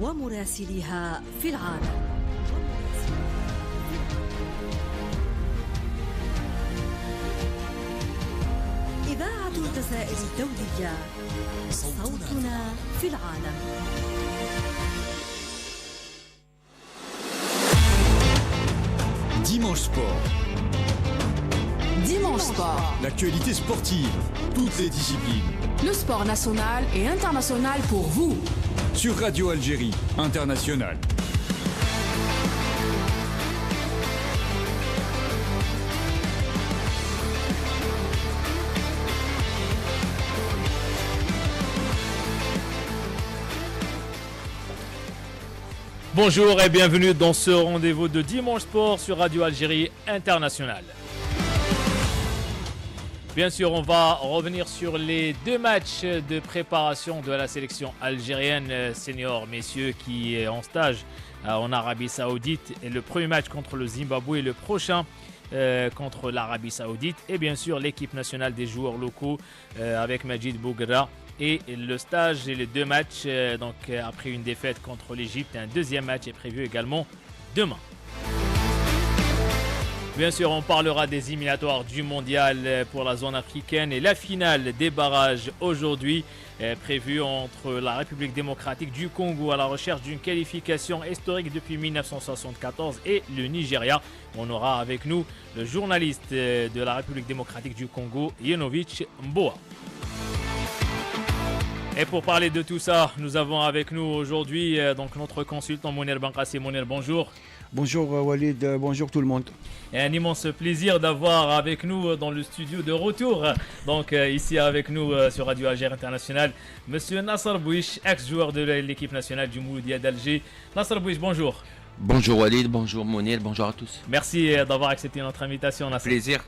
ومراسليها في العالم. إذاعة الجزائر الدولية، صوتنا في العالم. Dimanche Sport. Dimanche Sport. L'actualité sportive, toutes les disciplines. Le sport national et international pour vous. Sur Radio Algérie Internationale. Bonjour et bienvenue dans ce rendez-vous de Dimanche Sport sur Radio Algérie Internationale. Bien sûr, on va revenir sur les deux matchs de préparation de la sélection algérienne senior, messieurs, qui est en stage en Arabie Saoudite. Et le premier match contre le Zimbabwe et le prochain contre l'Arabie Saoudite. Et bien sûr, l'équipe nationale des joueurs locaux avec Majid Bougra. Et le stage et les deux matchs, après une défaite contre l'Égypte, un deuxième match est prévu également demain. Bien sûr, on parlera des éliminatoires du mondial pour la zone africaine et la finale des barrages aujourd'hui prévue entre la République démocratique du Congo à la recherche d'une qualification historique depuis 1974 et le Nigeria. On aura avec nous le journaliste de la République démocratique du Congo, Yenovic Mboa. Et pour parler de tout ça, nous avons avec nous aujourd'hui notre consultant Mounir Bankassi. Mounir, bonjour. Bonjour Walid, bonjour tout le monde. Et un immense plaisir d'avoir avec nous dans le studio de retour, ici avec nous sur Radio Algérie Internationale, Monsieur Nasser Bouich, ex-joueur de l'équipe nationale du Mouloudia d'Alger. Nasser Bouich, bonjour. Bonjour Walid, bonjour Mounir, bonjour à tous. Merci d'avoir accepté notre invitation, Nasser. Plaisir.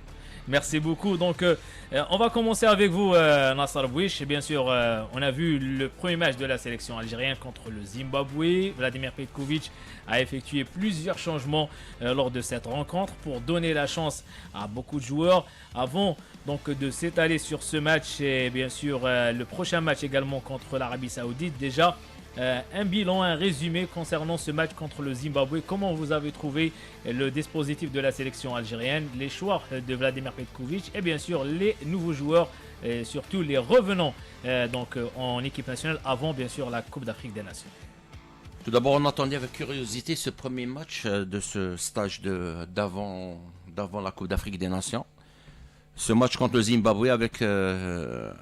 Merci beaucoup. Donc, on va commencer avec vous, Nasser Bouich. Bien sûr, on a vu le premier match de la sélection algérienne contre le Zimbabwe. Vladimir Petkovic a effectué plusieurs changements lors de cette rencontre pour donner la chance à beaucoup de joueurs. Avant de s'étaler sur ce match et bien sûr le prochain match également contre l'Arabie Saoudite, déjà un bilan, un résumé concernant ce match contre le Zimbabwe. Comment vous avez trouvé le dispositif de la sélection algérienne, les choix de Vladimir Petkovic et bien sûr les nouveaux joueurs, et surtout les revenants en équipe nationale avant bien sûr la Coupe d'Afrique des Nations? Tout d'abord, on attendait avec curiosité ce premier match de ce stage d'avant la Coupe d'Afrique des Nations. Ce match contre le Zimbabwe avec un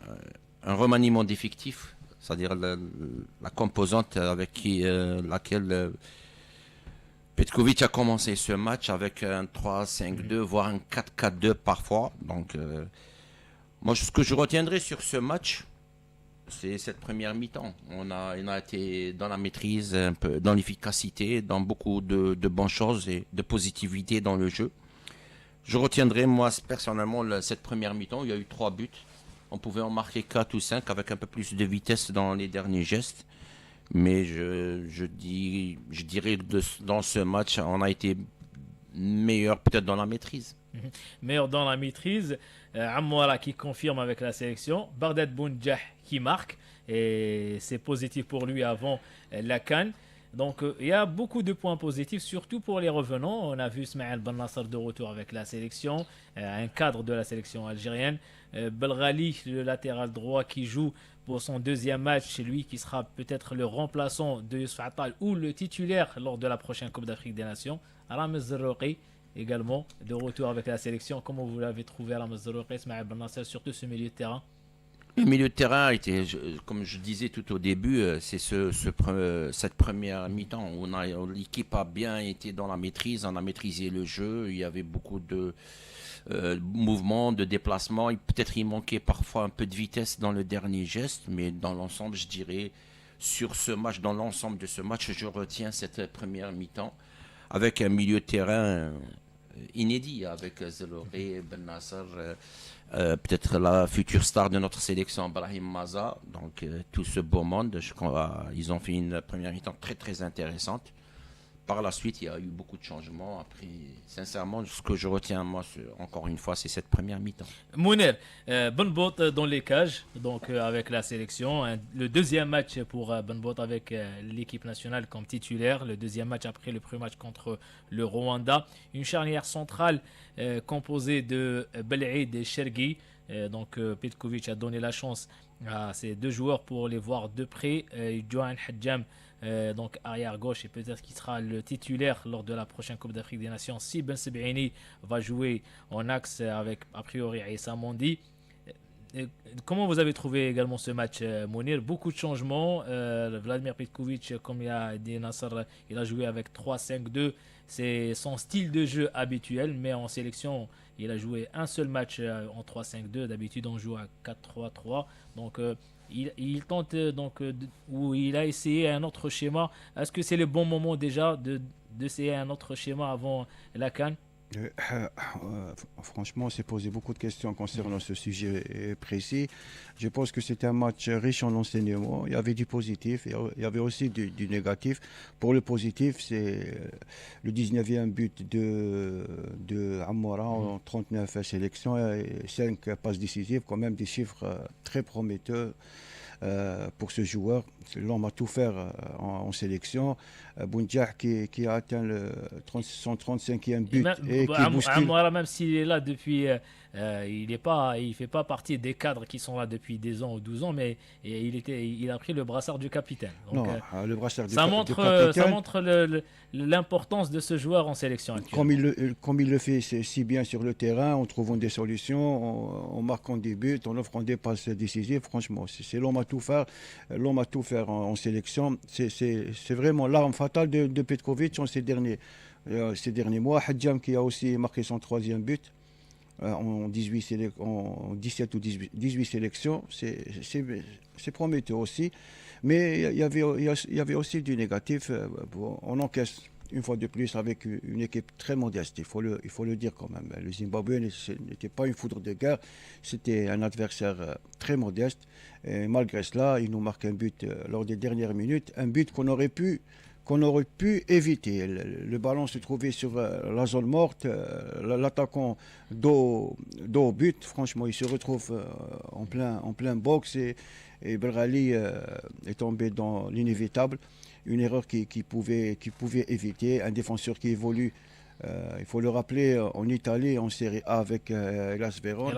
remaniement d'effectifs, c'est-à-dire la composante avec laquelle Petkovic a commencé ce match avec un 3-5-2, voire un 4-4-2 parfois. Donc, moi, ce que je retiendrai sur ce match, c'est cette première mi-temps. On a été dans la maîtrise, un peu dans l'efficacité, dans beaucoup de bonnes choses et de positivité dans le jeu. Je retiendrai, moi, personnellement, cette première mi-temps. Il y a eu 3 buts. On pouvait en marquer 4 ou 5 avec un peu plus de vitesse dans les derniers gestes. Mais je dirais que dans ce match, on a été meilleur peut-être dans la maîtrise. Meilleur dans la maîtrise. Amouara qui confirme avec la sélection. Bardad Bounjah qui marque. Et c'est positif pour lui avant la CAN. Donc il y a beaucoup de points positifs, surtout pour les revenants. On a vu Ismaël Ben Nasser de retour avec la sélection, un cadre de la sélection algérienne. Belghali, le latéral droit qui joue pour son deuxième match, c'est lui qui sera peut-être le remplaçant de Youssouf Attal ou le titulaire lors de la prochaine Coupe d'Afrique des Nations. Ramez Zerouki également de retour avec la sélection. Comment vous l'avez trouvé, Ramez Zerouki, Ismaël Ben Nasser, surtout ce milieu de terrain? Le milieu de terrain était, comme je disais tout au début, c'est cette première mi-temps où l'équipe a bien été dans la maîtrise, on a maîtrisé le jeu, il y avait beaucoup de mouvements, de déplacements, peut-être il manquait parfois un peu de vitesse dans le dernier geste, mais dans l'ensemble, je dirais, dans l'ensemble de ce match, je retiens cette première mi-temps avec un milieu de terrain inédit, avec Zeloré, Ben Nasser, peut-être la future star de notre sélection, Brahim Maza. Donc tout ce beau monde, ils ont fait une première mi-temps très très intéressante. par la suite, il y a eu beaucoup de changements. Après, sincèrement, ce que je retiens, moi, encore une fois, c'est cette première mi-temps. Mouner, bonne botte dans les cages, donc avec la sélection. Le deuxième match pour bonne botte avec l'équipe nationale comme titulaire. Le deuxième match après le premier match contre le Rwanda. Une charnière centrale composée de Belhaïd et Chergui. Donc Petkovic a donné la chance à ces deux joueurs pour les voir de près. Johan Hadjam, donc arrière gauche, et peut-être qu'il sera le titulaire lors de la prochaine Coupe d'Afrique des Nations. Si Ben Sebaini va jouer en axe avec a priori Issa Mondi. Comment vous avez trouvé également ce match, Mounir? Beaucoup de changements. Vladimir Petkovic, comme il a dit Nasser, il a joué avec 3-5-2. C'est son style de jeu habituel, mais en sélection, il a joué un seul match en 3-5-2. D'habitude, on joue à 4-3-3. Donc, il tente, ou il a essayé un autre schéma. Est-ce que c'est le bon moment déjà d'essayer un autre schéma avant la CAN? Franchement, on s'est posé beaucoup de questions concernant ce sujet précis. Je pense que c'était un match riche en enseignements. Il y avait du positif, il y avait aussi du négatif. Pour le positif, c'est le 19e but de Amoura en 39 sélections et 5 passes décisives, quand même des chiffres très prometteurs. Pour ce joueur, l'homme a tout faire en sélection. Bounjah qui a atteint son 35e but et qui bouscule. Amoura, même s'il est là depuis, il fait pas partie des cadres qui sont là depuis 10 ans ou 12 ans, mais il a pris le brassard du capitaine. Donc, non, le brassard ça du capitaine. Ça montre l'importance de ce joueur en sélection actuelle. Comme il le fait si bien sur le terrain, en trouvant des solutions, en marquant des buts, en offrant des passes décisives. Franchement, c'est l'homme à tout faire. L'homme à tout faire en sélection. C'est vraiment l'arme fatale de Petkovic en ces derniers mois. Hadjam qui a aussi marqué son 3e but en 17 ou 18 sélections. C'est prometteur aussi. Mais il y avait aussi du négatif. On encaisse une fois de plus avec une équipe très modeste, il faut le dire quand même. Le Zimbabwe n'était pas une foudre de guerre, c'était un adversaire très modeste. Et malgré cela, il nous marque un but lors des dernières minutes, un but qu'on aurait pu éviter. Le ballon se trouvait sur la zone morte, l'attaquant dos au but. Franchement, il se retrouve en plein box et Belghali est tombé dans l'inévitable. Une erreur qui pouvait éviter. Un défenseur qui évolue, il faut le rappeler, en Italie, en Série A avec Hellas Vérone.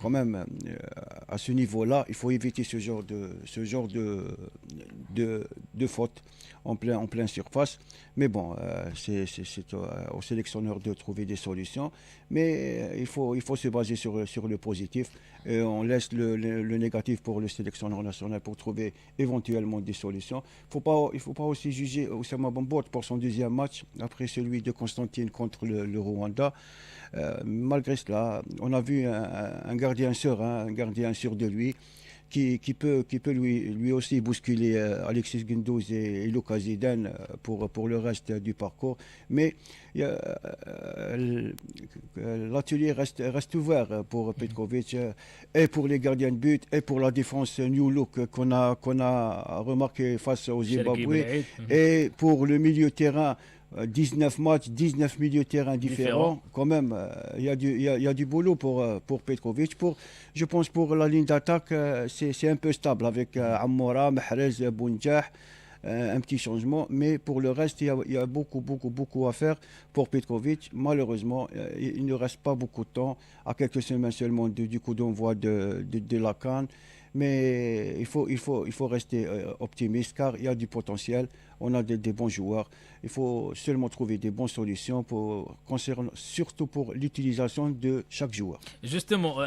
Quand même, à ce niveau-là, il faut éviter ce genre de faute en plein surface. Mais bon, c'est au sélectionneur de trouver des solutions. Mais il faut se baser sur le positif. Et on laisse le négatif pour le sélectionneur national pour trouver éventuellement des solutions. Il ne faut pas aussi juger Oussama Bambote pour son 2e match, après celui de Constantine contre le Rwanda. Malgré cela, on a vu un gardien sûr de lui, qui peut lui aussi bousculer Alexis Guendouzi et Lucas Zidane pour le reste du parcours. Mais l'atelier reste ouvert pour Petkovic et pour les gardiens de but et pour la défense New Look qu'on a remarqué face au Zimbabwe et pour le milieu de terrain. 19 matchs, 19 milieux de terrain différents. Quand même, il y a du boulot pour Petkovic. Je pense pour la ligne d'attaque, c'est un peu stable avec Amoura, Mahrez, Bounjah, un petit changement. Mais pour le reste, il y a beaucoup à faire pour Petkovic. Malheureusement, il ne reste pas beaucoup de temps, à quelques semaines seulement du coup d'envoi de la CAN. Mais il faut rester optimiste car il y a du potentiel, on a des bons joueurs. Il faut seulement trouver des bonnes solutions surtout pour l'utilisation de chaque joueur. Justement,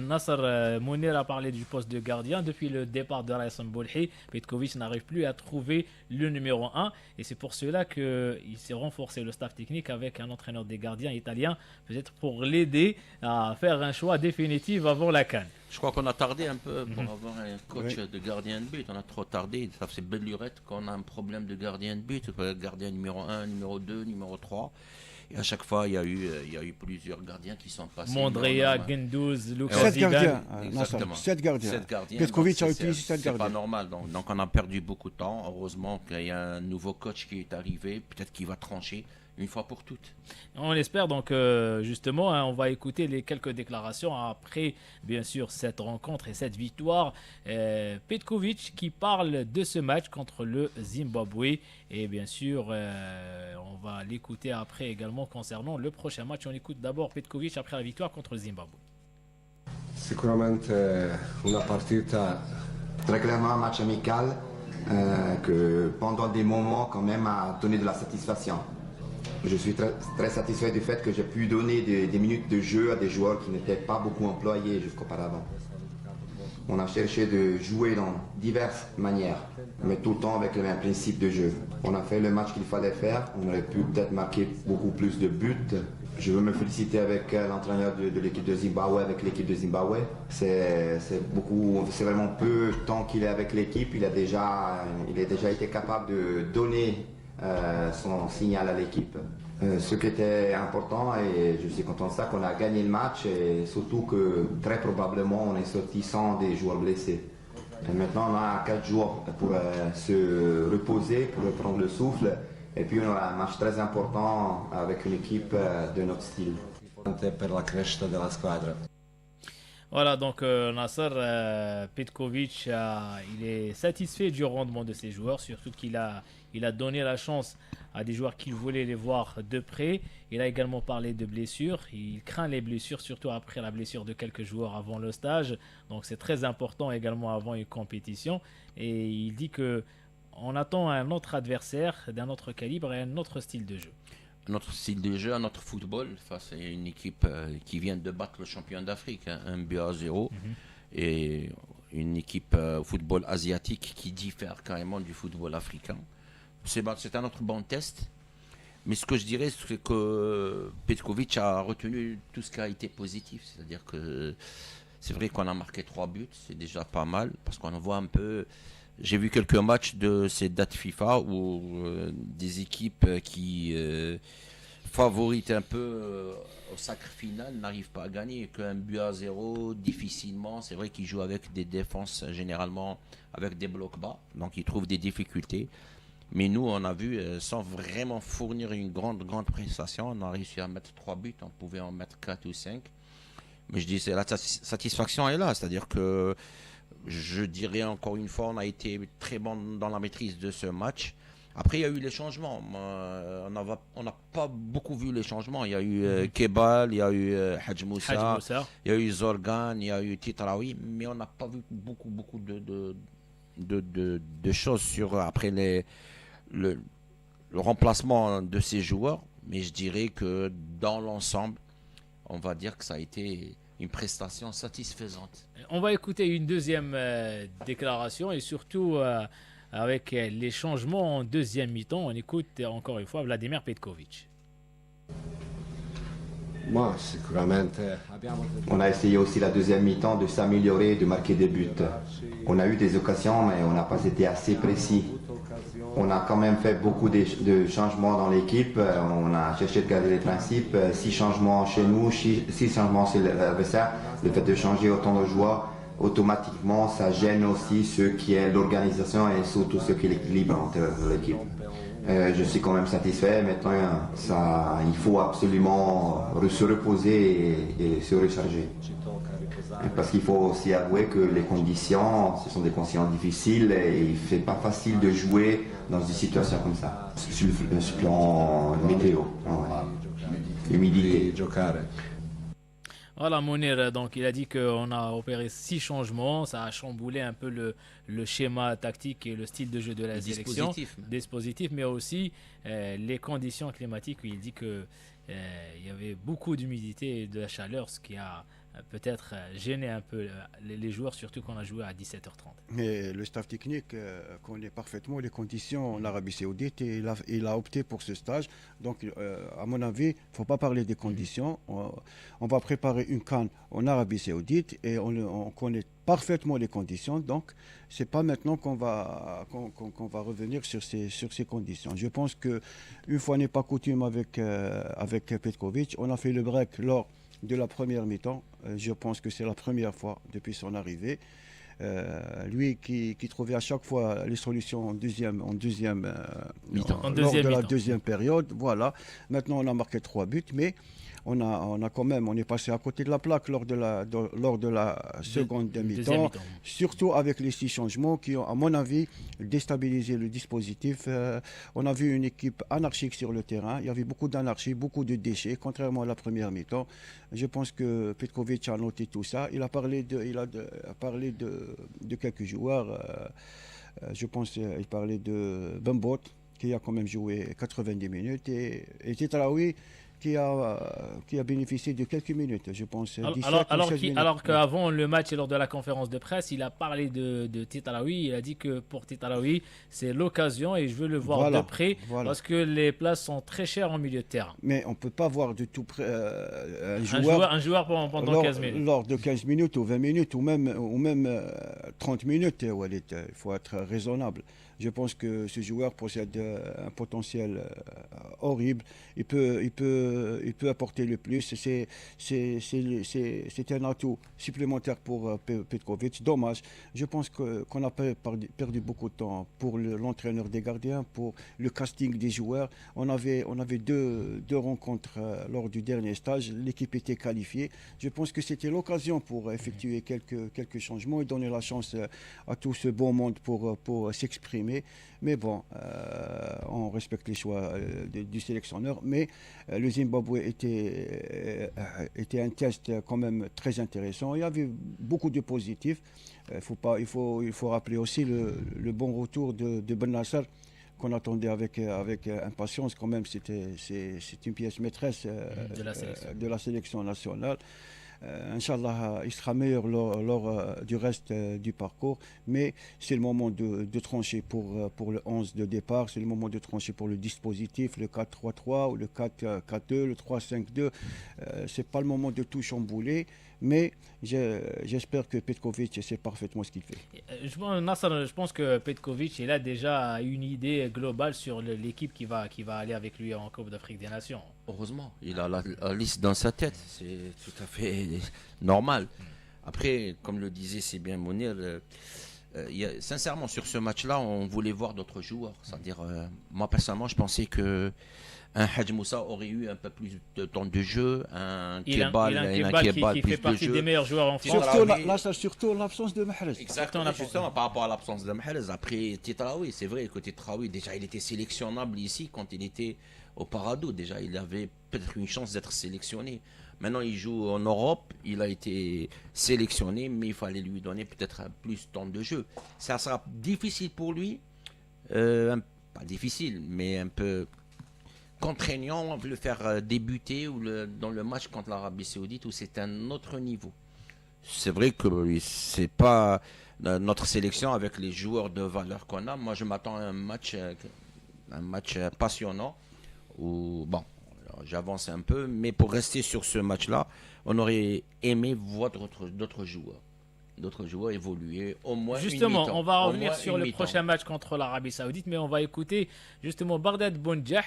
Nasser Mounir a parlé du poste de gardien. Depuis le départ de Raïssa Mbolhi, Petkovic n'arrive plus à trouver le numéro 1 et c'est pour cela qu'il s'est renforcé le staff technique avec un entraîneur des gardiens italien, peut-être pour l'aider à faire un choix définitif avant la CAN. Je crois qu'on a tardé un peu pour avoir un coach de gardien de but. On a trop tardé. Ça fait belle lurette qu'on a un problème de gardien de but. Gardien numéro 1, numéro 2, numéro 3. Et à chaque fois, il y a eu plusieurs gardiens qui sont passés. Mondrea, Gendouzi, Lucas 7 Zidane. gardiens. Exactement. 7 gardiens. 7 gardiens. Petkovic Donc, a utilisé 7 c'est pas gardiens. normal. Donc on a perdu beaucoup de temps. Heureusement qu'il y a un nouveau coach qui est arrivé. Peut-être qu'il va trancher une fois pour toutes. On espère donc justement, hein, on va écouter les quelques déclarations après bien sûr cette rencontre et cette victoire. Petkovic qui parle de ce match contre le Zimbabwe et bien sûr on va l'écouter après également concernant le prochain match. On écoute d'abord Petkovic après la victoire contre le Zimbabwe. Sicuramente una partita. Très clairement, un match amical que pendant des moments quand même a donné de la satisfaction. Je suis très satisfait du fait que j'ai pu donner des minutes de jeu à des joueurs qui n'étaient pas beaucoup employés jusqu'auparavant. On a cherché de jouer dans diverses manières, mais tout le temps avec le même principe de jeu. On a fait le match qu'il fallait faire, on aurait pu peut-être marquer beaucoup plus de buts. Je veux me féliciter avec l'entraîneur de l'équipe de Zimbabwe, avec l'équipe de Zimbabwe. C'est vraiment peu de temps qu'il est avec l'équipe. Il a déjà été capable de donner son signal à l'équipe. Ce qui était important, et je suis content de ça, qu'on a gagné le match et surtout que très probablement on est sorti sans des joueurs blessés. Et maintenant on a 4 jours pour se reposer, pour reprendre le souffle. Et puis on a un match très important avec une équipe de notre style. Per la crescita della squadra. Voilà, donc Nasser Petkovic, il est satisfait du rendement de ses joueurs, surtout qu'il a donné la chance à des joueurs qu'il voulait les voir de près. Il a également parlé de blessures. Il craint les blessures, surtout après la blessure de quelques joueurs avant le stage. Donc c'est très important également avant une compétition. Et il dit que on attend un autre adversaire d'un autre calibre et un autre style de jeu. Notre style de jeu, notre football, face à une équipe qui vient de battre le champion d'Afrique, hein, 1-0, et une équipe football asiatique qui diffère carrément du football africain. C'est un autre bon test, mais ce que je dirais, c'est que Petkovic a retenu tout ce qui a été positif, c'est-à-dire que c'est vrai qu'on a marqué 3 buts, c'est déjà pas mal, parce qu'on voit un peu... J'ai vu quelques matchs de ces dates FIFA où des équipes qui favoritent un peu au sacre final n'arrivent pas à gagner. Qu'un but à 0, difficilement. C'est vrai qu'ils jouent avec des défenses généralement avec des blocs bas, donc ils trouvent des difficultés. Mais nous, on a vu, sans vraiment fournir une grande prestation, on a réussi à mettre 3 buts, on pouvait en mettre 4 ou 5. Mais je dis, la satisfaction est là, c'est-à-dire que je dirais encore une fois, on a été très bon dans la maîtrise de ce match. Après, il y a eu les changements. On n'a pas beaucoup vu les changements. Il y a eu Kebal, il y a eu Hadj Moussa, il y a eu Zorgan, il y a eu Titraoui, mais on n'a pas vu beaucoup de choses après le remplacement de ces joueurs. Mais je dirais que dans l'ensemble, on va dire que ça a été une prestation satisfaisante. On va écouter une deuxième déclaration et surtout avec les changements en deuxième mi-temps. On écoute encore une fois Vladimir Petkovic. On a essayé aussi la deuxième mi-temps de s'améliorer, de marquer des buts. On a eu des occasions, mais on n'a pas été assez précis. On a quand même fait beaucoup de changements dans l'équipe. On a cherché de garder les principes. 6 changements chez nous, 6 changements chez l'adversaire. Le fait de changer autant de joueurs, automatiquement, ça gêne aussi ce qui est l'organisation et surtout ce qui est l'équilibre entre l'équipe. Je suis quand même satisfait. Maintenant, il faut absolument se reposer et se recharger. Parce qu'il faut aussi avouer que les conditions, ce sont des conditions difficiles et il ne fait pas facile de jouer dans une situation comme ça. Sur le plan météo, l'humidité. Voilà, Mounir, donc il a dit qu'on a opéré 6 changements, ça a chamboulé un peu le schéma tactique et le style de jeu de la sélection. Dispositif, mais aussi les conditions climatiques. Il dit qu'il y avait beaucoup d'humidité et de la chaleur, ce qui a peut-être gêner un peu les joueurs, surtout qu'on a joué à 17h30. Mais le staff technique connaît parfaitement les conditions en Arabie Saoudite et il a opté pour ce stage. Donc, à mon avis, il ne faut pas parler des conditions. On va préparer une CAN en Arabie Saoudite et on connaît parfaitement les conditions. Donc, ce n'est pas maintenant qu'on va revenir sur ces conditions. Je pense qu'une fois n'est pas coutume avec Petkovic, on a fait le break lors de la première mi-temps. Je pense que c'est la première fois depuis son arrivée. Lui qui trouvait à chaque fois les solutions en deuxième lors de la deuxième période. Voilà. Maintenant, on a marqué 3 buts, mais on est passé à côté de la plaque lors de la seconde mi-temps, surtout avec les 6 changements qui ont, à mon avis, déstabilisé le dispositif. On a vu une équipe anarchique sur le terrain. Il y avait beaucoup d'anarchie, beaucoup de déchets, contrairement à la première mi-temps. Je pense que Petkovic a noté tout ça. Il a parlé de quelques joueurs. Je pense qu'il parlait de Bembot, qui a quand même joué 90 minutes, et Tetraoui, qui a bénéficié de quelques minutes, je pense. Alors qu'avant le match et lors de la conférence de presse, il a parlé de Tetraoui. Il a dit que pour Tetraoui, c'est l'occasion et je veux le voir de près parce que les places sont très chères en milieu de terrain. Mais on ne peut pas voir de tout près un joueur pendant 15 minutes. Lors de 15 minutes ou 20 minutes ou même 30 minutes, Walid, il faut être raisonnable. Je pense que ce joueur possède un potentiel horrible. Il peut apporter le plus. C'est un atout supplémentaire pour Petkovic. Dommage. Je pense qu'on a perdu beaucoup de temps pour l'entraîneur des gardiens, pour le casting des joueurs. On avait 2 rencontres lors du dernier stage. L'équipe était qualifiée. Je pense que c'était l'occasion pour effectuer quelques changements et donner la chance à tout ce beau monde pour s'exprimer. Mais bon, on respecte les choix du sélectionneur. Mais le Zimbabwe était un test quand même très intéressant. Il y avait beaucoup de positifs. Il faut rappeler aussi le bon retour de Ben Nasser, qu'on attendait avec impatience. Quand même, c'est une pièce maîtresse de la sélection nationale. Inch'Allah, il sera meilleur lors du reste du parcours, mais c'est le moment de trancher pour le 11 de départ, c'est le moment de trancher pour le dispositif, le 4-3-3 ou le 4-4-2, le 3-5-2. C'est pas le moment de tout chambouler, mais j'espère que Petkovic sait parfaitement ce qu'il fait. Je pense que Petkovic il a déjà une idée globale sur l'équipe qui va aller avec lui en Coupe d'Afrique des Nations. Heureusement, il a la liste dans sa tête, c'est tout à fait normal. Après, comme le disait c'est bien Mounir, sincèrement sur ce match-là, on voulait voir d'autres joueurs. C'est-à-dire, moi personnellement, je pensais que un Hadj Moussa aurait eu un peu plus de temps de jeu, un Kebal qui fait partie des meilleurs joueurs en France. Surtout l'absence de Mahrez. Exactement, justement par rapport à l'absence de Mahrez. Après Tetraoui, c'est vrai que Tetraoui, déjà il était sélectionnable ici quand il était au Parado. Déjà il avait peut-être une chance d'être sélectionné. Maintenant il joue en Europe, il a été sélectionné, mais il fallait lui donner peut-être plus de temps de jeu. Ça sera difficile pour lui, pas difficile, mais un peu contraignant de le faire débuter dans le match contre l'Arabie Saoudite où c'est un autre niveau. C'est vrai que c'est pas notre sélection avec les joueurs de valeur qu'on a. Moi, je m'attends à un match passionnant où, bon, j'avance un peu, mais pour rester sur ce match-là, on aurait aimé voir d'autres joueurs évoluer au moins. Justement, on va revenir sur le prochain match contre l'Arabie Saoudite, mais on va écouter justement Bardad Bonjah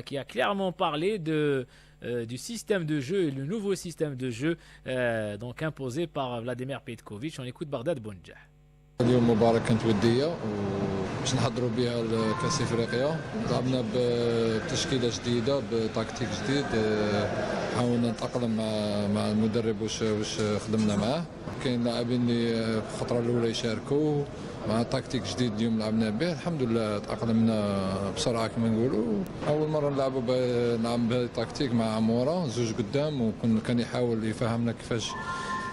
qui a clairement parlé du système de jeu et le nouveau système de jeu donc imposé par Vladimir Petkovic. On écoute Bardad Bonjah. اليوم مباراة كانت ودية وباش نحضروا بها لكأس افريقيا. لعبنا بتشكيلة جديدة بتكتيك جديد. حاولنا نتأقلم مع المدرب واش خدمنا معاه. كاين لاعبين اللي في الخطرة الأولى يشاركوا مع تكتيك جديد اليوم لعبنا به. الحمد لله تأقلمنا بسرعة كما نقولوا. أول مرة نلعب بهذا التكتيك مع عمورة زوج قدام وكان يحاول يفهمنا كيفاش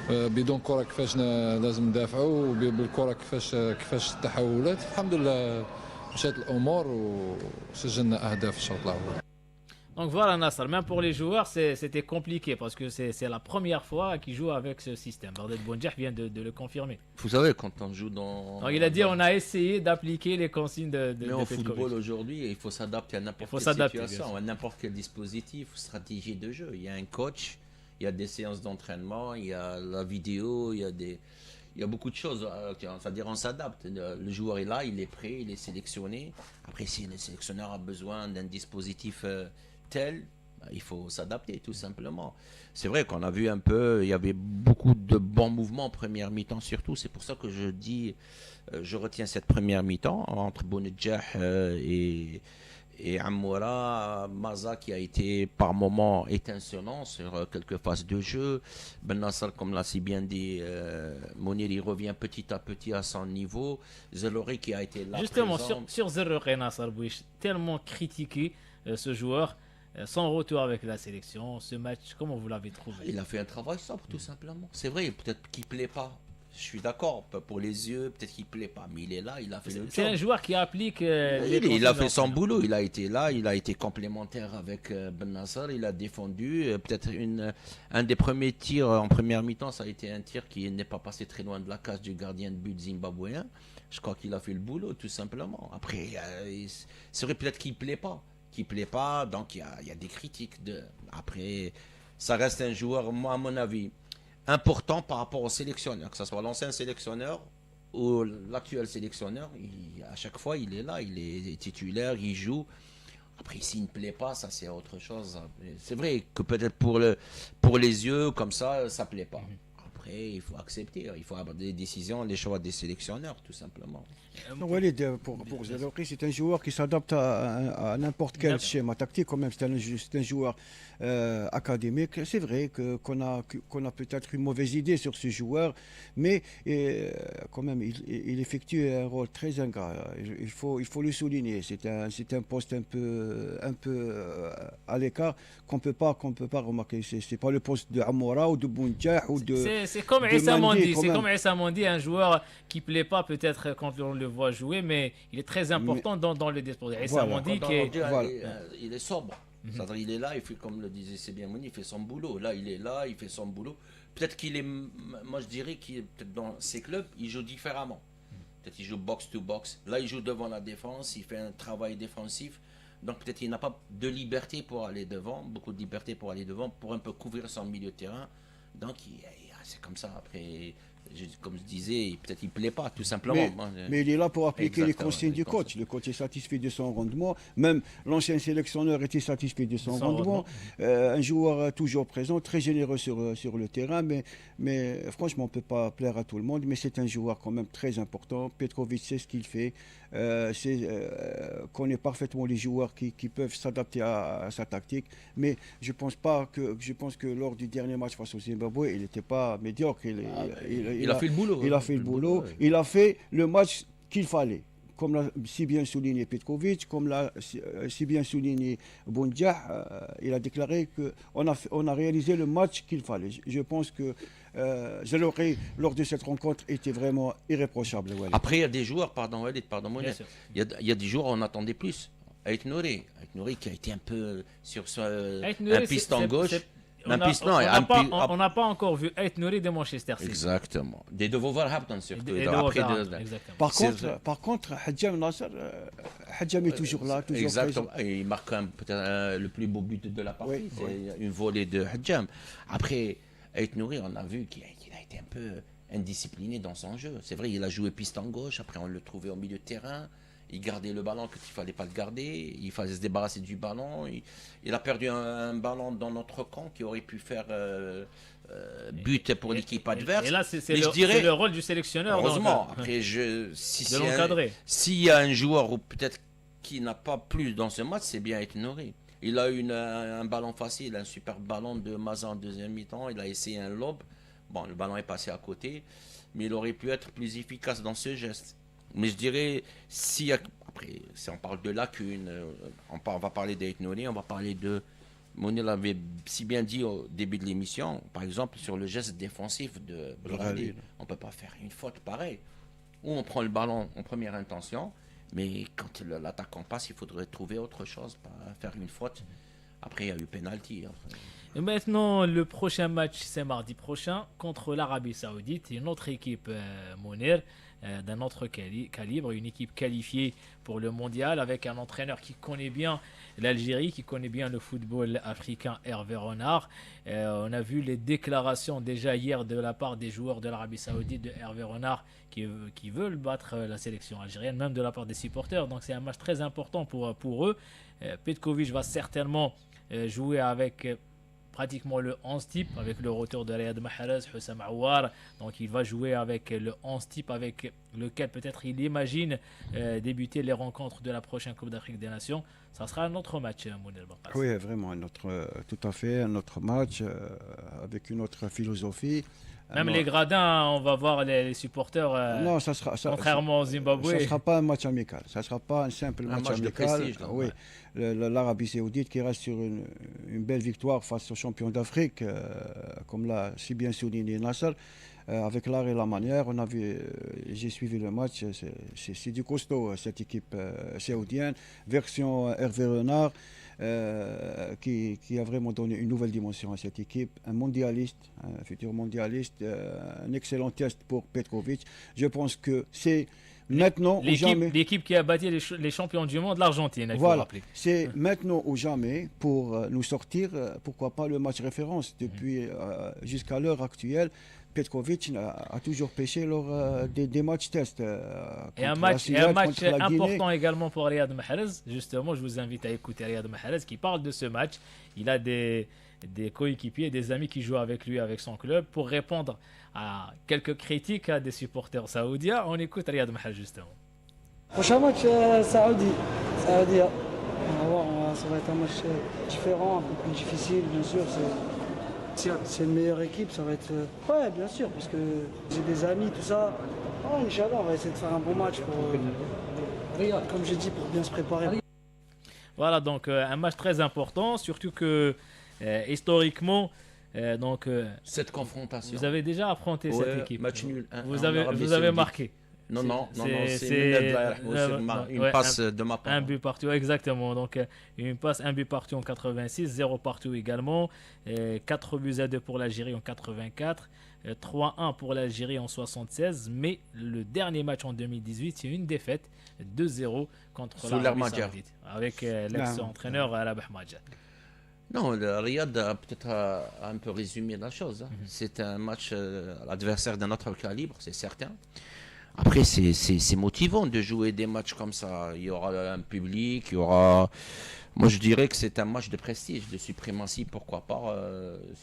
بدون كرة كيفاش لازم ندافعوا وبالكرة كيفاش التحولات. الحمد لله مشات الأمور وسجلنا أهداف في الشوط الأول. Donc voilà, Nasser, même pour les joueurs, c'était compliqué parce que c'est la première fois qu'ils jouent avec ce système. Bardet Bonjah vient de le confirmer. Vous savez, quand on joue dans... Donc il a dit on a essayé d'appliquer les consignes de Mais en Petkovic. football aujourd'hui, il faut s'adapter à n'importe quelle situation, à n'importe quel dispositif, stratégie de jeu. Il y a un coach, il y a des séances d'entraînement, il y a la vidéo, il y a beaucoup de choses. C'est-à-dire on s'adapte. Le joueur est là, il est prêt, il est sélectionné. Après, si le sélectionneur a besoin d'un dispositif tel, il faut s'adapter tout simplement. C'est vrai qu'on a vu un peu, il y avait beaucoup de bons mouvements en première mi-temps surtout. C'est pour ça que je dis, je retiens cette première mi-temps entre Bounedjah et Amoura, Maza qui a été par moments étincelant sur quelques phases de jeu. Ben Nasser, comme l'a si bien dit Mounir, il revient petit à petit à son niveau. Zelori qui a été là. Justement, sur Zelori Nasser Bouich, tellement critiqué ce joueur, son retour avec la sélection, ce match, comment vous l'avez trouvé? Il a fait un travail sobre tout simplement. C'est vrai, peut-être qu'il ne plaît pas. Je suis d'accord, pour les yeux, peut-être qu'il ne plaît pas, mais il est là, il a fait le job. C'est un joueur qui applique il a fait son boulot, il a été là, il a été complémentaire avec Ben Nasser, il a défendu. Peut-être un des premiers tirs en première mi-temps, ça a été un tir qui n'est pas passé très loin de la case du gardien de but zimbabwéen. Je crois qu'il a fait le boulot, tout simplement. Après, c'est vrai peut-être qu'il ne plaît pas, donc il y a des critiques. Après, ça reste un joueur, moi, à mon avis, important par rapport au sélectionneur, que ce soit l'ancien sélectionneur ou l'actuel sélectionneur. À chaque fois, il est là, il est titulaire, il joue. Après, s'il ne plaît pas, ça c'est autre chose. C'est vrai que peut-être pour les yeux, comme ça ne plaît pas. Après, il faut accepter, il faut avoir des décisions, les choix des sélectionneurs, tout simplement. Walid, pour Zelori, c'est un joueur qui s'adapte à n'importe quel schéma tactique. Quand même, c'est un joueur académique. C'est vrai qu'on a peut-être une mauvaise idée sur ce joueur, mais quand même, il effectue un rôle très ingrat. Il faut le souligner. C'est un poste un peu à l'écart qu'on peut pas remarquer. C'est pas le poste de Amoura ou de Bounjah ou de. C'est comme Issa Mandi. C'est comme Issa Mandi, un joueur qui plaît pas peut-être quand on le voit jouer, mais il est très important dans le dispositif. Issa Mandi il est sobre. C'est-à-dire, il est là, il fait comme le disait c'est bien Mouni, il fait son boulot. Là, il est là, il fait son boulot. Peut-être qu'il est, moi je dirais qu'il peut-être dans ces clubs, il joue différemment. Peut-être il joue box to box. Là, il joue devant la défense, il fait un travail défensif. Donc peut-être qu'il n'a pas de liberté pour aller devant, beaucoup de liberté pour aller devant, pour un peu couvrir son milieu de terrain. Donc c'est comme ça. Après, comme je disais, peut-être il ne plaît pas, tout simplement. Mais il est là pour appliquer les consignes du coach. Le coach est satisfait de son rendement. Même l'ancien sélectionneur était satisfait de son rendement. Un joueur toujours présent, très généreux sur le terrain. Mais franchement, on ne peut pas plaire à tout le monde. Mais c'est un joueur quand même très important. Petkovic sait ce qu'il fait. Connaît parfaitement les joueurs qui peuvent s'adapter à sa tactique. Mais je pense que lors du dernier match face au Zimbabwe, il n'était pas médiocre. Il a fait le boulot. Il a fait le boulot. Il a fait le match qu'il fallait. Comme l'a si bien souligné Petkovic, comme l'a si bien souligné Bounjah, il a déclaré qu'on a réalisé le match qu'il fallait. Je pense que Zelori, lors de cette rencontre, était vraiment irréprochable. Walid. Après, il y a des joueurs, pardon Mounir, il y a des joueurs où on attendait plus. Ait Nouri qui a été un peu sur un piston gauche. On n'a pas encore vu Ait Nouri de Manchester City. Exactement. Des de Wolverhampton surtout. Par contre, Hadjam Nasser, Hadjam est toujours là. Toujours exactement. Et il marque peut-être le plus beau but de la partie. C'est une volée de Hadjam. Après, Ait Nouri, on a vu qu'il a été un peu indiscipliné dans son jeu. C'est vrai, il a joué piston gauche. Après, on le trouvait au milieu de terrain. Il gardait le ballon quand il ne fallait pas le garder. Il fallait se débarrasser du ballon. Il a perdu un ballon dans notre camp qui aurait pu faire but pour l'équipe adverse. Et là, c'est le rôle du sélectionneur. Heureusement. Après, s'il y a un joueur ou peut-être qui n'a pas plus dans ce match, c'est bien Ait Nouri. Il a eu un ballon facile, un super ballon de Maza en deuxième mi-temps. Il a essayé un lob. Bon, le ballon est passé à côté. Mais il aurait pu être plus efficace dans ce geste. Mais je dirais, après, si on parle de lacunes, on va parler d'Ait Nouri, on va parler de... Mounir l'avait si bien dit au début de l'émission, par exemple, sur le geste défensif de Brady. On ne peut pas faire une faute pareille. Ou on prend le ballon en première intention, mais quand l'attaquant passe, il faudrait trouver autre chose, pas faire une faute. Après, il y a eu penalty. Et maintenant, le prochain match, c'est mardi prochain contre l'Arabie Saoudite, une autre équipe Mounir, d'un autre calibre, une équipe qualifiée pour le mondial avec un entraîneur qui connaît bien l'Algérie, qui connaît bien le football africain, Hervé Renard. On a vu les déclarations déjà hier de la part des joueurs de l'Arabie Saoudite, de Hervé Renard, qui veulent battre la sélection algérienne, même de la part des supporters. Donc c'est un match très important pour eux. Petkovic va certainement jouer avec pratiquement le 11 type, avec le retour de Riyad Mahrez, Hussam Aouar. Donc il va jouer avec le 11 type avec lequel peut-être il imagine débuter les rencontres de la prochaine Coupe d'Afrique des Nations. Ça sera un autre match, Mounir Bakras. Oui, vraiment, tout à fait, un autre match avec une autre philosophie. Même les gradins, on va voir les supporters, non, contrairement au Zimbabwe. Ça ne sera pas un match amical, ça ne sera pas un simple match amical. De prestige, oui, l'Arabie Saoudite qui reste sur une belle victoire face aux champions d'Afrique, comme l'a si bien souligné Nasser, avec l'art et la manière. J'ai suivi le match, c'est du costaud cette équipe saoudienne, version Hervé Renard. Qui a vraiment donné une nouvelle dimension à cette équipe, un mondialiste, un futur mondialiste, un excellent test pour Petkovic. Je pense que c'est maintenant ou jamais. L'équipe qui a battu les champions du monde, l'Argentine, il faut rappeler. C'est maintenant ou jamais pour nous sortir, pourquoi pas le match référence. Depuis jusqu'à l'heure actuelle, Petkovic a toujours pêché lors des matchs tests. Et un match important également pour Riyad Mahrez. Justement, je vous invite à écouter Riyad Mahrez qui parle de ce match. Il a des coéquipiers, des amis qui jouent avec lui, avec son club, pour répondre à quelques critiques à des supporters saoudiens. On écoute Riyad Mahrez justement. Prochain match Saoudi. Ça va être un match différent, un peu plus difficile, bien sûr. C'est une meilleure équipe, ça va être... Ouais, bien sûr, parce que j'ai des amis, tout ça. Oh, Inch'Allah, on va essayer de faire un bon match pour... comme j'ai dit, pour bien se préparer. Voilà, donc un match très important, surtout que historiquement... cette confrontation. Vous avez déjà affronté cette équipe. Match nul. Vous avez marqué. Non, c'est une passe de ma part. Un but partout, exactement. Donc, une passe, un but partout en 86, 0 partout également. 4 buts à 2 pour l'Algérie en 84, 3-1 pour l'Algérie en 76. Mais le dernier match en 2018, c'est une défaite 2-0 contre l'Arabie Saoudite avec l'ex-entraîneur Rabah Madjad. Non, Riyad a peut-être un peu résumé la chose. C'est un match l'adversaire d'un autre calibre, c'est certain. Après, c'est motivant de jouer des matchs comme ça. Il y aura un public, il y aura... Moi, je dirais que c'est un match de prestige, de suprématie, pourquoi pas,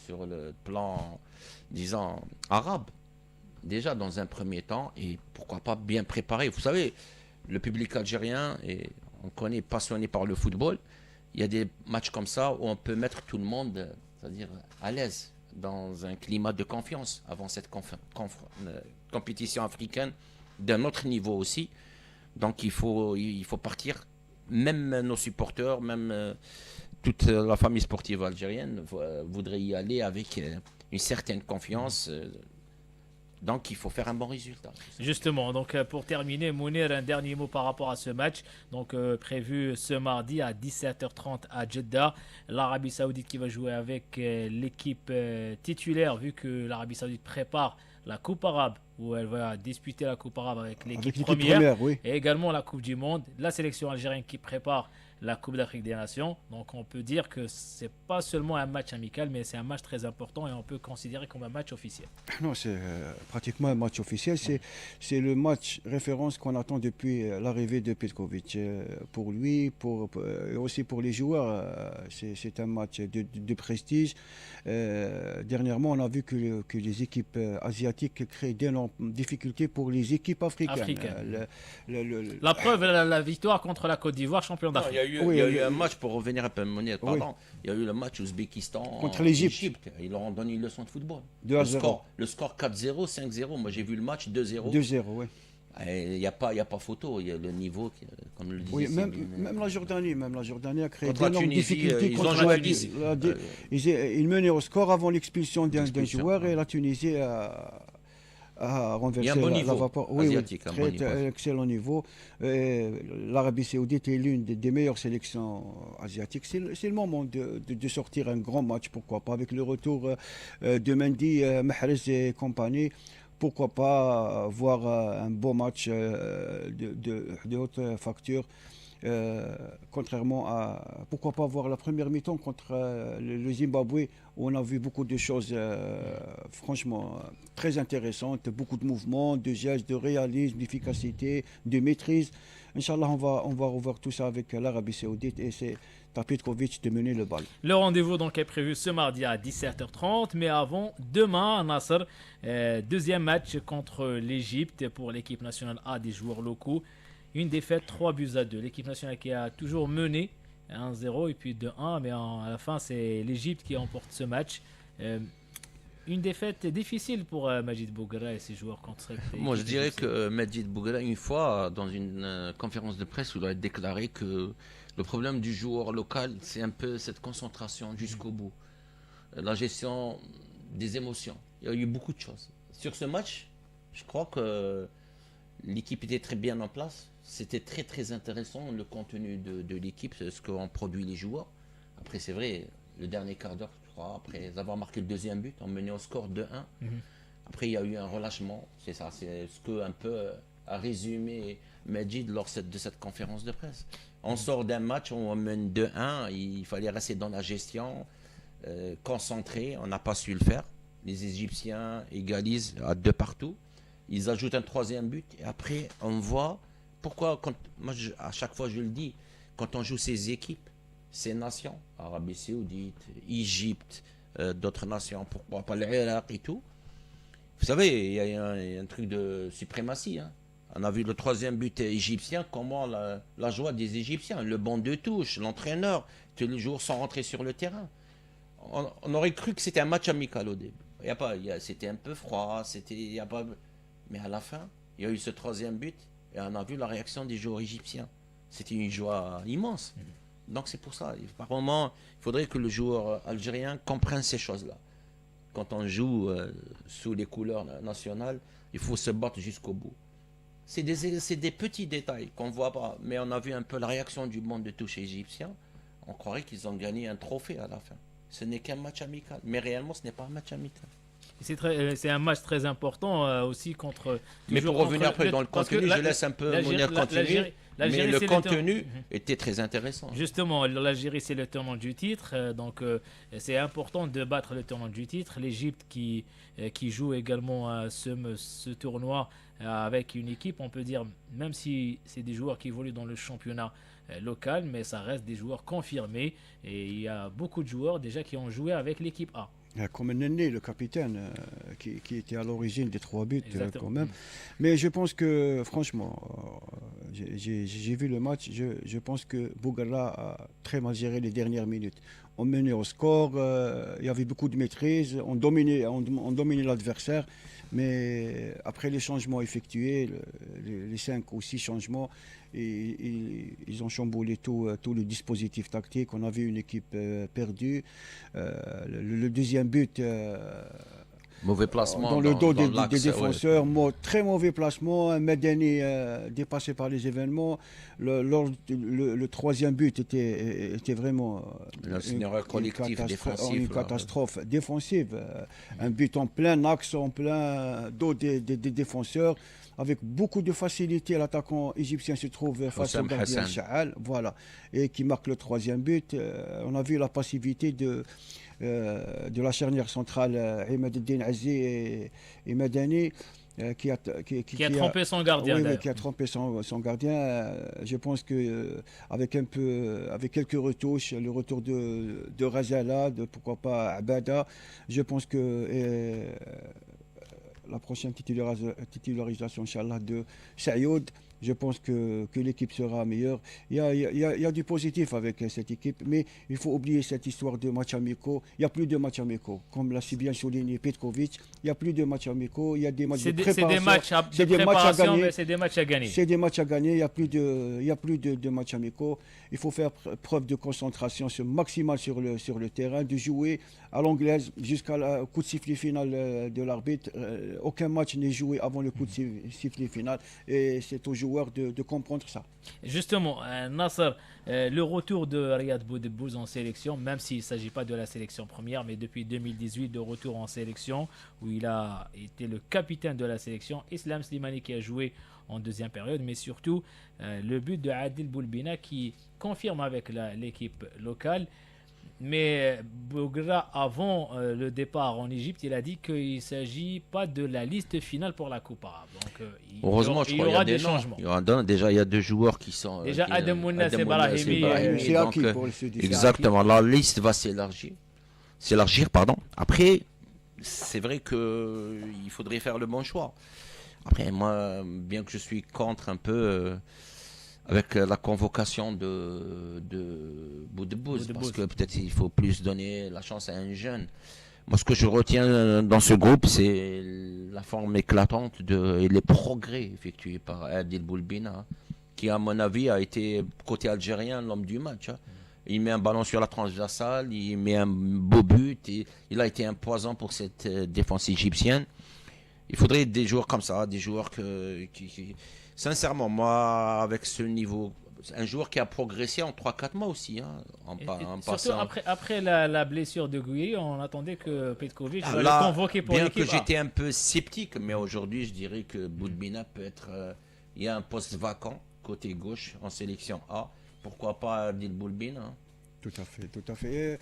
sur le plan, disons, arabe. Déjà, dans un premier temps, et pourquoi pas bien préparé. Vous savez, le public algérien, et on connaît, passionné par le football, il y a des matchs comme ça où on peut mettre tout le monde, c'est-à-dire à l'aise, dans un climat de confiance avant cette compétition africaine d'un autre niveau aussi. Donc il faut partir, même nos supporters, même toute la famille sportive algérienne voudrait y aller avec une certaine confiance. Donc il faut faire un bon résultat. Justement, donc pour terminer, Mounir, un dernier mot par rapport à ce match. Donc prévu ce mardi à 17h30 à Jeddah. L'Arabie Saoudite qui va jouer avec l'équipe titulaire, vu que l'Arabie Saoudite prépare la Coupe arabe, où elle va disputer la Coupe arabe avec l'équipe première, oui. Et également la Coupe du Monde. La sélection algérienne qui prépare la Coupe d'Afrique des Nations. Donc on peut dire que c'est pas seulement un match amical, mais c'est un match très important et on peut considérer comme un match officiel. Non, c'est pratiquement un match officiel. C'est le match référence qu'on attend depuis l'arrivée de Petkovic. Pour lui, et aussi pour les joueurs, c'est un match de prestige. Dernièrement, on a vu que les équipes asiatiques créent d'énormes difficultés pour les équipes africaines. La preuve, la victoire contre la Côte d'Ivoire, champion d'Afrique. Il y a eu un match, pour revenir un peu Mounir, pardon. Il y a eu le match Ouzbékistan contre l'Égypte. Ils leur ont donné une leçon de football. 2-0. Le score 4-0, 5-0. Moi j'ai vu le match 2-0. 2-0, oui. Il n'y a pas photo, il y a le niveau, comme le disait. Oui, même la Jordanie a créé d'énormes difficultés contre la Tunisie. Ils menaient au score avant l'expulsion d'un joueur et la Tunisie à renverser Il y a un bon la niveau vapeur. Oui, asiatique, un bon niveau. excellent niveau. L'Arabie Saoudite est l'une des meilleures sélections asiatiques. C'est le moment de sortir un grand match, pourquoi pas, avec le retour de Mendy, Mahrez et compagnie. Pourquoi pas voir un beau match de haute facture. Contrairement à, pourquoi pas voir la première mi-temps contre le Zimbabwe, où on a vu beaucoup de choses franchement très intéressantes, beaucoup de mouvements, de gestes, de réalisme, d'efficacité, de maîtrise. Inch'Allah, on va revoir tout ça avec l'Arabie Saoudite et c'est Petkovic de mener le bal. Le rendez-vous donc est prévu ce mardi à 17h30, mais avant, demain à Nasser, deuxième match contre l'Égypte pour l'équipe nationale A des joueurs locaux. Une défaite 3-2. L'équipe nationale qui a toujours mené 1-0 et puis 2-1, mais à la fin c'est l'Égypte qui remporte ce match. Une défaite difficile pour Majid Bouguera et ses joueurs contre. Moi je dirais que Majid Bouguera, une fois dans une conférence de presse, il a déclaré que le problème du joueur local, c'est un peu cette concentration jusqu'au bout. La gestion des émotions. Il y a eu beaucoup de choses. Sur ce match, je crois que l'équipe était très bien en place. C'était très très intéressant le contenu de l'équipe, ce qu'ont produit les joueurs. Après c'est vrai, le dernier quart d'heure, je crois, après avoir marqué le deuxième but, on menait au score 2-1. Après il y a eu un relâchement, c'est ça, c'est ce que un peu a résumé Majid lors de cette conférence de presse. On sort d'un match où on mène 2-1, il fallait rester dans la gestion, concentré, on n'a pas su le faire. Les Égyptiens égalisent à 2 partout. Ils ajoutent un troisième but et après on voit pourquoi, à chaque fois je le dis, quand on joue ces équipes, ces nations, Arabie Saoudite, Égypte, d'autres nations, pourquoi pas l'Irak et tout, vous savez, il y a un truc de suprématie. Hein. On a vu le troisième but égyptien, comment la joie des Égyptiens, le banc de touche, l'entraîneur, tous les jours sont rentrés sur le terrain. On aurait cru que c'était un match amical au début. C'était un peu froid, mais à la fin, il y a eu ce troisième but et on a vu la réaction des joueurs égyptiens. C'était une joie immense. Donc c'est pour ça, par moment, il faudrait que le joueur algérien comprenne ces choses-là. Quand on joue sous les couleurs nationales, il faut se battre jusqu'au bout. C'est des petits détails qu'on ne voit pas, mais on a vu un peu la réaction du monde de touche égyptien. On croirait qu'ils ont gagné un trophée à la fin. Ce n'est qu'un match amical, mais réellement ce n'est pas un match amical. C'est un match très important aussi contre. Mais pour revenir après dans le contenu, je laisse un peu Mounir continuer. Mais le contenu était très intéressant. Justement, l'Algérie c'est le tenant du titre, donc c'est important de battre le tenant du titre. L'Égypte qui joue également ce tournoi avec une équipe, on peut dire, même si c'est des joueurs qui évoluent dans le championnat local, mais ça reste des joueurs confirmés et il y a beaucoup de joueurs déjà qui ont joué avec l'équipe A. Comme Nenné, le capitaine, qui était à l'origine des 3 buts quand même. Mais je pense que, franchement, j'ai vu le match, je pense que Bouguera a très mal géré les dernières minutes. On menait au score, il y avait beaucoup de maîtrise, on dominait l'adversaire, mais après les changements effectués, les 5 ou 6 changements, ils ont chamboulé tout le dispositif tactique. On avait une équipe perdue. Le deuxième but, mauvais placement dans le dos des défenseurs, très mauvais placement. Un Medani dépassé par les événements. Le troisième but était vraiment une catastrophe défensive. Un but en plein axe, en plein dos des défenseurs. Avec beaucoup de facilité, l'attaquant égyptien se trouve face au gardien Chahal, voilà, et qui marque le troisième but. On a vu la passivité de la charnière centrale Imad Eddine Aziz et Medani, qui a trompé son gardien. Oui, qui a trompé son gardien. Je pense que avec quelques retouches, le retour de Razala, pourquoi pas Abada, je pense que la prochaine titularisation, Inch'Allah, de Sayoud Je pense que l'équipe sera meilleure. Il y a du positif avec cette équipe, mais il faut oublier cette histoire de matchs amicaux. Il n'y a plus de matchs amicaux. Comme l'a si bien souligné Petkovic, il n'y a plus de matchs amicaux. Il y a des matchs de préparation. C'est des matchs à gagner. Mais c'est des matchs à gagner. C'est des matchs à gagner. Il n'y a plus de matchs amicaux. Il faut faire preuve de concentration maximale sur le terrain, de jouer à l'anglaise jusqu'à la coup de sifflet final de l'arbitre. Aucun match n'est joué avant le coup de sifflet final. Et c'est aux joueurs de comprendre ça. Justement, Nasser, le retour de Riyad Boudebouz en sélection, même s'il ne s'agit pas de la sélection première, mais depuis 2018, de retour en sélection, où il a été le capitaine de la sélection, Islam Slimani qui a joué en deuxième période, mais surtout le but de Adil Boulbina qui confirme avec l'équipe locale. Mais Bougra, avant le départ en Égypte, il a dit qu'il ne s'agit pas de la liste finale pour la Coupe arabe. Donc, heureusement, je crois qu'il y aura des changements. Déjà, il y a 2 joueurs qui sont... Déjà, Adem Mounas et Brahimi. C'est acquis pour le Sud. Exactement, la liste va s'élargir. Après, c'est vrai qu'il faudrait faire le bon choix. Après, moi, bien que je suis contre un peu... avec la convocation de Boudebouz, parce que peut-être il faut plus donner la chance à un jeune. Moi, ce que je retiens dans ce groupe, c'est la forme éclatante et les progrès effectués par Adil Boulbina, qui, à mon avis, a été, côté algérien, l'homme du match. Il met un ballon sur la transversale, il met un beau but, et il a été un poison pour cette défense égyptienne. Il faudrait des joueurs comme ça, des joueurs qui sincèrement, moi, avec ce niveau, un joueur qui a progressé en 3-4 mois aussi. En surtout après la blessure de Gueye, on attendait que Petkovic soit le convoqué pour l'équipe. Bien que j'étais un peu sceptique, mais aujourd'hui, je dirais que Boudbina peut être... il y a un poste vacant, côté gauche, en sélection A. Pourquoi pas Adil Boulbina? Tout à fait.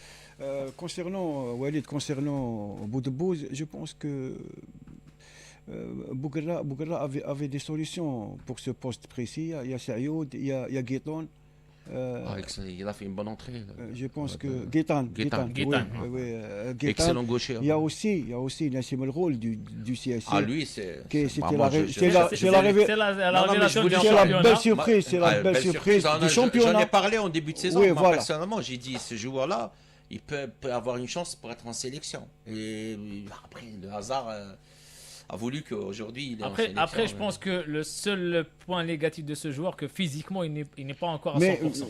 Concernant Boudebouz, je pense que Bougra avait des solutions pour ce poste précis. Il y a Sayoud, il y a Guetan. Il a fait une bonne entrée. Je pense que Guetan. Excellent gaucher. Il y a aussi Nassim El Roul du CSC. Ah, lui, c'est la révélation du championnat. C'est la belle surprise du championnat. J'en ai parlé en début de saison. Oui, moi, personnellement, j'ai dit, ce joueur-là, il peut avoir une chance pour être en sélection. Et après, le hasard... a voulu qu'aujourd'hui il est en sélection. Après, je pense que le seul point négatif de ce joueur, que physiquement il n'est pas encore à 100%.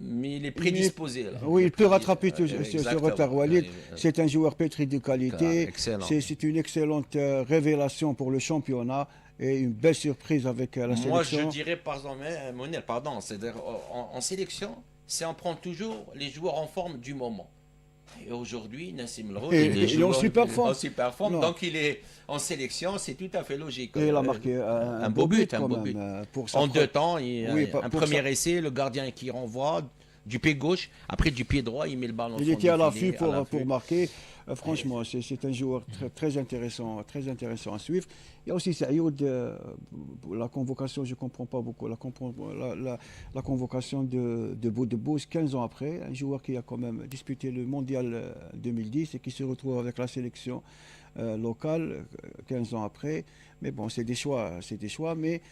Mais il est prédisposé. Oui, il peut rattraper ce retard. Walid, c'est un joueur pétri de qualité. C'est une excellente révélation pour le championnat et une belle surprise avec la sélection. Moi, je dirais, c'est-à-dire en sélection, c'est on prend toujours les joueurs en forme du moment. Et aujourd'hui, Nassim El Roul, il est en super forme. Donc il est en sélection, c'est tout à fait logique. Et il a marqué un beau but. En 2 temps, un premier essai, le gardien qui renvoie du pied gauche, après du pied droit, il met le ballon. Il était à l'affût pour marquer. Franchement, c'est un joueur très intéressant à suivre. Il y a aussi Sayoud, la convocation, je ne comprends pas beaucoup. La convocation de Boudebouz 15 ans après, un joueur qui a quand même disputé le mondial 2010 et qui se retrouve avec la sélection locale 15 ans après. Mais bon, c'est des choix. Mais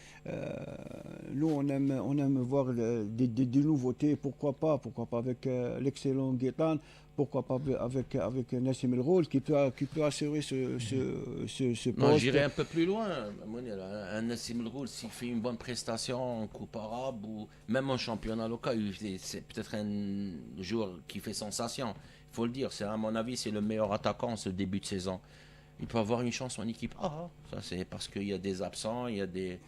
nous, on aime voir des nouveautés. Pourquoi pas avec l'excellent Guetan. Pourquoi pas avec Nassim El Roul qui peut assurer ce poste. Non, j'irai un peu plus loin. Un Nassim El Roul, s'il fait une bonne prestation en Coupe arabe ou même en championnat local, c'est peut-être un joueur qui fait sensation. Il faut le dire, à mon avis, c'est le meilleur attaquant ce début de saison. Il peut avoir une chance en équipe A. Ça, c'est parce qu'il y a des absents, il y a des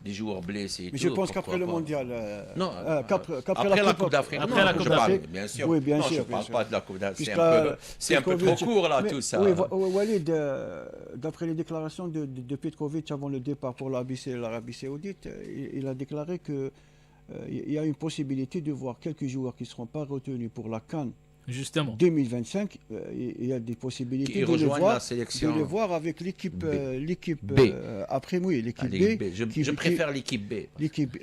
joueurs blessés. Mais je pense qu'après le mondial. Après la Coupe d'Afrique. Après la Coupe d'Afrique. Bien sûr. Oui, bien sûr. Je ne parle pas de la Coupe d'Afrique. C'est un peu trop court, là, tout ça. Oui, Walid, d'après les déclarations de Petkovic avant le départ pour l'Arabie Saoudite, il a déclaré qu'il y a une possibilité de voir quelques joueurs qui ne seront pas retenus pour la CAN. Justement. 2025, il y a des possibilités de les voir avec l'équipe B. Après, oui, l'équipe B. Je préfère l'équipe B.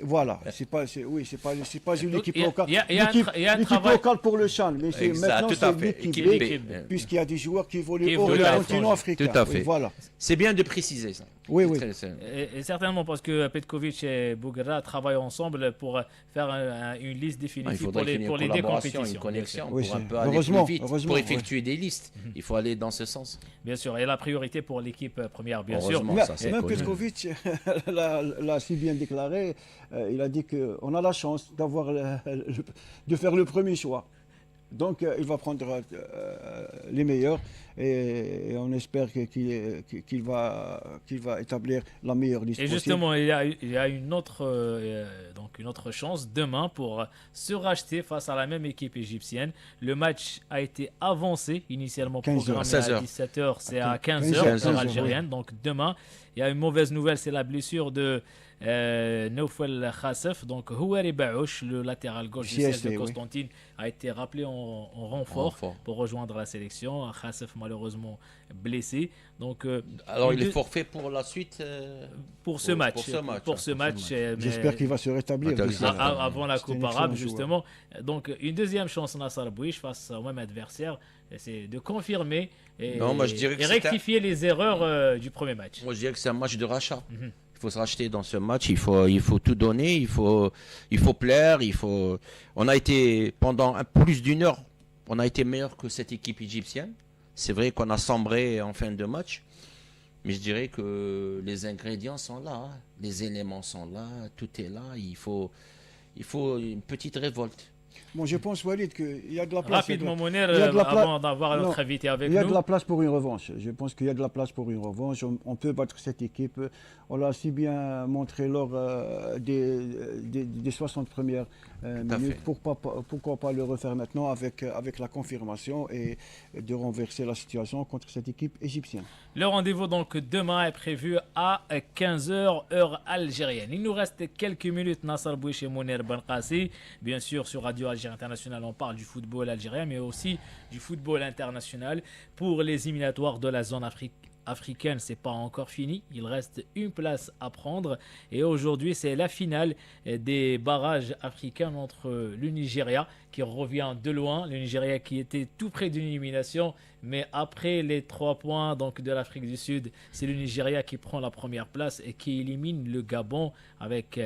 Voilà, c'est pas une équipe locale. Il y a un travail local pour le CHAN, mais maintenant c'est l'équipe B, puisqu'il y a des joueurs qui évoluent au continent africain. Tout à fait. Voilà. C'est bien de préciser ça. Oui, oui. Et certainement parce que Petkovic et Bougra travaillent ensemble pour faire une liste définitive pour les deux compétitions. Une connexion Oui, pour un c'est- peu aller heureusement, plus vite, heureusement, pour oui. effectuer des listes. Il faut aller dans ce sens. Bien sûr, et la priorité pour l'équipe première, bien sûr. Heureusement. Mais- ça, c'est même connu. Petkovic l'a si bien déclaré. Il a dit qu'on a la chance de faire le premier choix. Donc il va prendre les meilleurs et on espère qu'il va établir la meilleure liste Et possible. justement, il y a une autre chance demain pour se racheter face à la même équipe égyptienne. Le match a été avancé, initialement 15 heures. programmé 16 à heures. 17h, c'est à 15 15h, heures, heure 15 algérienne. Donc demain, il y a une mauvaise nouvelle, c'est la blessure de Noufel Khassef. Donc Houari Baouch, le latéral gauche du CST, CS de oui. Constantine, a été rappelé en renfort pour rejoindre la sélection. Khassef malheureusement blessé. Donc, Alors, il est forfait pour la suite pour ce match. Pour ce match. J'espère qu'il va se rétablir. Intéressant. d'ici là. Avant la C'est un Coupe excellent arabe, joueur. justement. Donc, une deuxième chance, Nassar Bouich, face au même adversaire, c'est de confirmer et, Non, moi, je dirais que et c'est rectifier les erreurs du premier match. Moi, je dirais que c'est un match de rachat. Mhm. Il faut se racheter dans ce match. Il faut tout donner. Il faut plaire. On a été pendant plus d'une heure. On a été meilleur que cette équipe égyptienne. C'est vrai qu'on a sombré en fin de match. Mais je dirais que les ingrédients sont là. Hein. Les éléments sont là. Tout est là. Il faut une petite révolte. Bon, je pense, Walid, qu'il y a de la place. Rapidement, Mounir, il y a de la pla- avant d'avoir Non, notre invité avec Il y a nous. de la place pour une revanche. Je pense qu'il y a de la place pour une revanche. On peut battre cette équipe. On l'a si bien montré lors des 60 premières minutes. Pourquoi pas le refaire maintenant avec la confirmation et de renverser la situation contre cette équipe égyptienne. Le rendez-vous donc demain est prévu à 15h heure algérienne. Il nous reste quelques minutes, Nassar Bouich et Mounir Benqassi. Bien sûr, sur Radio Algérie International, on parle du football algérien, mais aussi du football international. Pour les éliminatoires de la zone africaine, c'est pas encore fini. Il reste une place à prendre. Et aujourd'hui, c'est la finale des barrages africains entre le Nigeria, qui revient de loin. Le Nigeria qui était tout près d'une élimination. Mais après les 3 points donc, de l'Afrique du Sud, c'est le Nigeria qui prend la première place et qui élimine le Gabon avec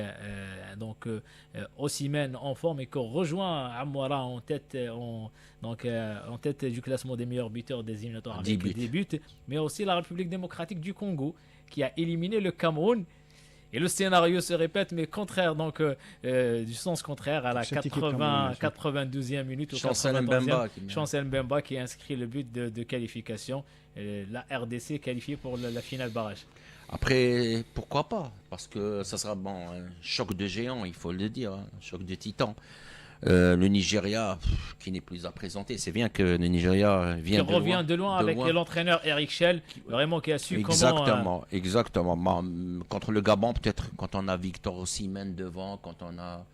Osimhen en forme et qu'on rejoint Amoura en tête, en tête du classement des meilleurs buteurs des éliminatoires avec 10 buts. Mais aussi la République démocratique du Congo qui a éliminé le Cameroun. Et le scénario se répète, mais contraire, du sens contraire à la 92e minute. Chancel Mbemba qui inscrit le but de qualification. La RDC qualifiée pour la finale barrage. Après, pourquoi pas? Parce que ça sera un choc de géant, il faut le dire, un choc de titan. Le Nigeria, qui n'est plus à présenter. C'est bien que le Nigeria revient de loin avec l'entraîneur Eric Schell, vraiment qui a su comment... Exactement. Contre le Gabon, peut-être quand on a Victor Osimhen devant, quand on a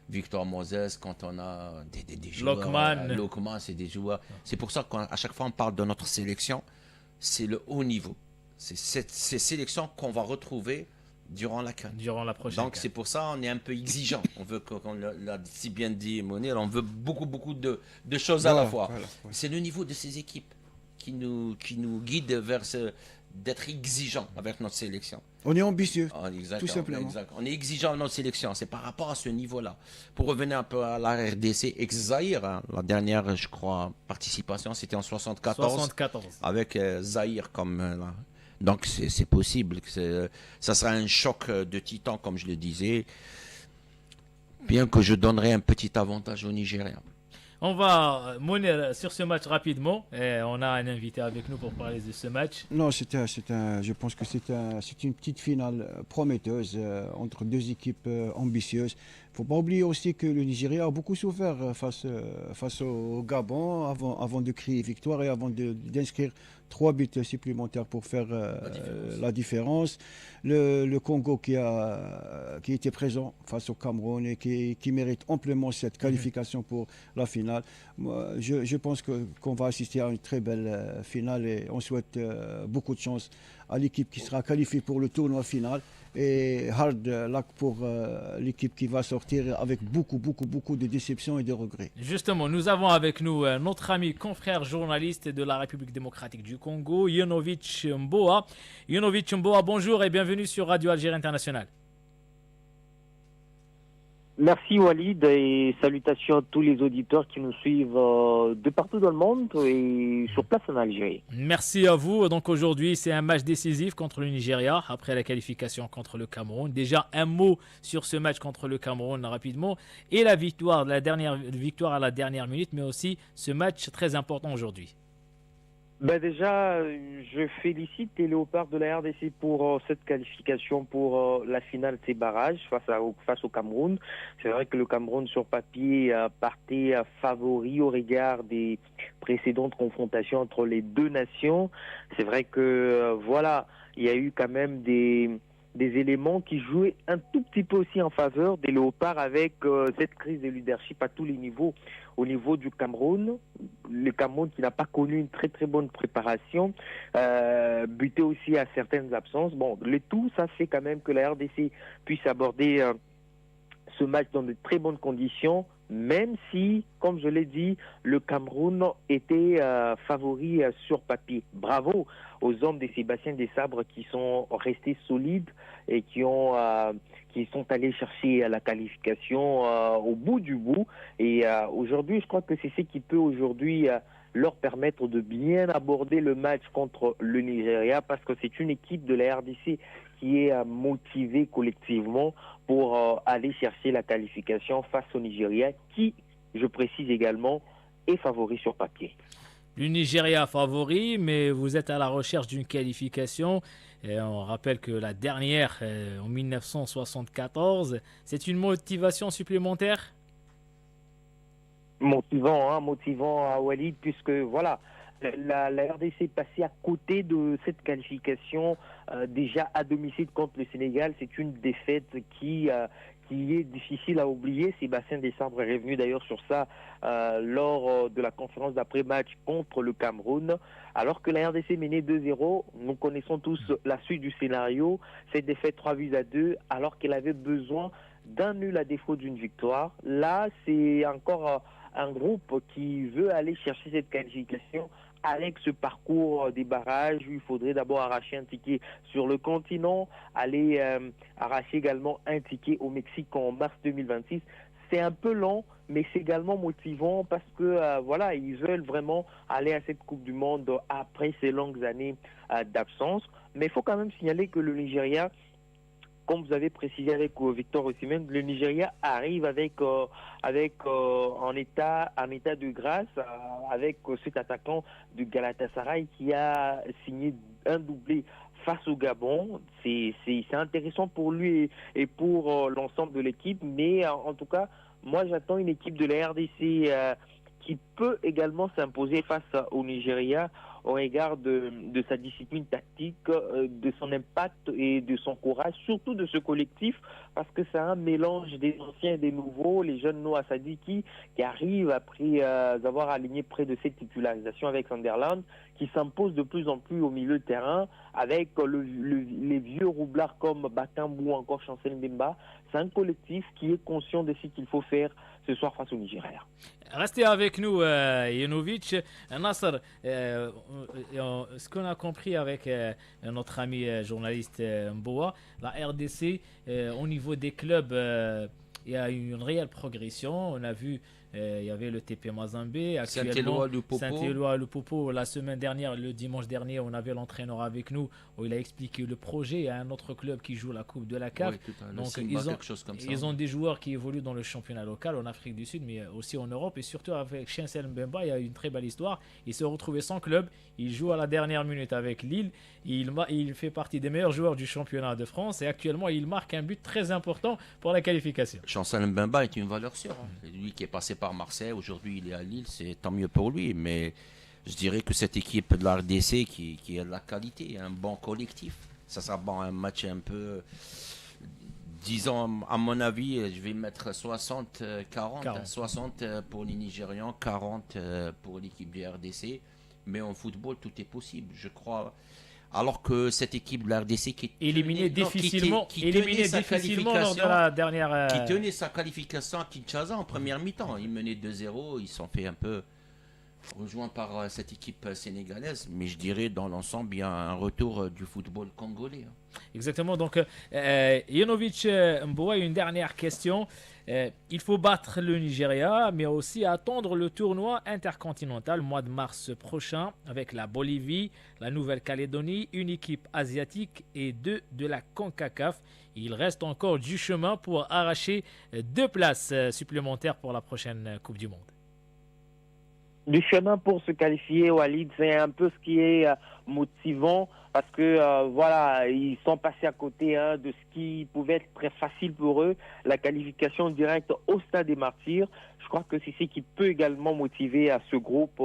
Victor Moses, quand on a des joueurs... Lokman, c'est des joueurs... C'est pour ça qu'à chaque fois on parle de notre sélection, c'est le haut niveau. C'est ces sélections qu'on va retrouver durant la CAN. Durant la prochaine. Donc c'est pour ça on est un peu exigeant. On veut, comme l'a si bien dit Mounir, on veut beaucoup de choses à la fois. Voilà. C'est le niveau de ces équipes qui nous guide vers d'être exigeant avec notre sélection. On est ambitieux, tout simplement. On est exigeant avec notre sélection. C'est par rapport à ce niveau-là. Pour revenir un peu à la RDC, ex-Zaïre, la dernière, je crois, participation, c'était en 74. Avec Zaïre comme... Donc c'est possible, ça sera un choc de titan comme je le disais, bien que je donnerai un petit avantage aux Nigériens. On va Mounir sur ce match rapidement. Et on a un invité avec nous pour parler de ce match. Non, je pense que c'est une petite finale prometteuse entre deux équipes ambitieuses. Il ne faut pas oublier aussi que le Nigeria a beaucoup souffert face au Gabon avant de crier victoire et avant d'inscrire 3 buts supplémentaires pour faire la différence. Le Congo qui était présent face au Cameroun et qui mérite amplement cette qualification pour la finale. Moi, je pense qu'on va assister à une très belle finale et on souhaite beaucoup de chance à l'équipe qui sera qualifiée pour le tournoi final Et hard luck pour l'équipe qui va sortir avec beaucoup de déceptions et de regrets. Justement, nous avons avec nous notre ami confrère journaliste de la République démocratique du Congo, Yonovic Mboa. Yonovic Mboa, bonjour et bienvenue sur Radio Algérie Internationale. Merci Walid et salutations à tous les auditeurs qui nous suivent de partout dans le monde et sur place en Algérie. Merci à vous. Donc aujourd'hui, c'est un match décisif contre le Nigeria après la qualification contre le Cameroun. Déjà un mot sur ce match contre le Cameroun rapidement et la victoire à la dernière minute, mais aussi ce match très important aujourd'hui. Déjà, je félicite les Léopards de la RDC pour cette qualification pour la finale de ces barrages face au Cameroun. C'est vrai que le Cameroun, sur papier, partait favori au regard des précédentes confrontations entre les deux nations. C'est vrai que, il y a eu quand même des éléments qui jouaient un tout petit peu aussi en faveur des Léopards avec cette crise de leadership à tous les niveaux. Au niveau du Cameroun, le Cameroun qui n'a pas connu une très très bonne préparation, buté aussi à certaines absences. Bon, le tout, ça fait quand même que la RDC puisse aborder ce match dans de très bonnes conditions, même si, comme je l'ai dit, le Cameroun était favori sur papier. Bravo aux hommes de Sébastien Desabre qui sont restés solides et qui sont allés chercher la qualification au bout du bout. Et aujourd'hui, je crois que c'est ce qui peut aujourd'hui leur permettre de bien aborder le match contre le Nigeria, parce que c'est une équipe de la RDC qui est motivée collectivement pour aller chercher la qualification face au Nigeria, qui, je précise également, est favori sur papier. Le Nigeria favori, mais vous êtes à la recherche d'une qualification. Et on rappelle que la dernière, en 1974, c'est une motivation supplémentaire? Motivant à Walid, puisque la RDC est passée à côté de cette qualification déjà à domicile contre le Sénégal. C'est une défaite qui est difficile à oublier. Sébastien Desabre est revenu d'ailleurs sur ça lors de la conférence d'après-match contre le Cameroun. Alors que la RDC menait 2-0, nous connaissons tous la suite du scénario. Cette défaite 3-2, alors qu'elle avait besoin d'un nul à défaut d'une victoire. Là, c'est encore un groupe qui veut aller chercher cette qualification avec ce parcours des barrages où il faudrait d'abord arracher un ticket sur le continent, aller arracher également un ticket au Mexique en mars 2026. C'est un peu long, mais c'est également motivant parce que ils veulent vraiment aller à cette Coupe du Monde après ces longues années d'absence. Mais il faut quand même signaler que le Nigeria, comme vous avez précisé avec Victor Osimhen, le Nigeria arrive avec en état de grâce avec cet attaquant du Galatasaray qui a signé un doublé face au Gabon. C'est intéressant pour lui et pour l'ensemble de l'équipe, mais en tout cas, moi j'attends une équipe de la RDC qui peut également s'imposer face au Nigeria au regard de sa discipline tactique, de son impact et de son courage, surtout de ce collectif, parce que c'est un mélange des anciens et des nouveaux, les jeunes Noah Sadiki qui arrivent après avoir aligné près de 7 titularisations avec Sunderland, qui s'imposent de plus en plus au milieu de terrain, avec les vieux roublards comme Bakambu ou encore Chancel Mbemba. C'est un collectif qui est conscient de ce qu'il faut faire ce soir face au Nigeria. Restez avec nous, Yonovic. Nasser, ce qu'on a compris avec notre ami journaliste Mboa, la RDC, au niveau des clubs, il y a eu une réelle progression. On a vu, il y avait le TP Mazembe, actuellement Saint-Éloi-le-Popo. La semaine dernière, le dimanche dernier, on avait l'entraîneur avec nous où il a expliqué le projet à un autre club qui joue la Coupe de la CAF. Donc ils ont des joueurs qui évoluent dans le championnat local en Afrique du Sud, mais aussi en Europe, et surtout avec Chancel Mbemba, il y a une très belle histoire. Il s'est retrouvé sans club, il joue à la dernière minute avec Lille, il fait partie des meilleurs joueurs du championnat de France et actuellement il marque un but très important pour la qualification. Chancel Mbemba est une valeur sûre. Lui qui est passé par Marseille, aujourd'hui il est à Lille, c'est tant mieux pour lui, mais je dirais que cette équipe de la RDC qui a de la qualité, un bon collectif, ça sera bon, un match un peu, disons, à mon avis, je vais mettre 60-40, 60 pour les Nigérians, 40 pour l'équipe de RDC, mais en football tout est possible. Je crois Alors que cette équipe de la RDC qui éliminé difficilement lors de la dernière... Qui tenait sa qualification à Kinshasa en première mi-temps. Ils menaient 2-0, ils sont fait un peu rejoints par cette équipe sénégalaise. Mais je dirais dans l'ensemble, il y a un retour du football congolais. Exactement, donc Yonovic Mboa, une dernière question. Il faut battre le Nigeria, mais aussi attendre le tournoi intercontinental mois de mars prochain avec la Bolivie, la Nouvelle-Calédonie, une équipe asiatique et 2 de la CONCACAF. Il reste encore du chemin pour arracher 2 places supplémentaires pour la prochaine Coupe du Monde. Du chemin pour se qualifier, Walid, c'est un peu ce qui est motivant parce que voilà, ils sont passés à côté de ce qui pouvait être très facile pour eux, la qualification directe au Stade des Martyrs. Je crois que c'est ce qui peut également motiver à ce groupe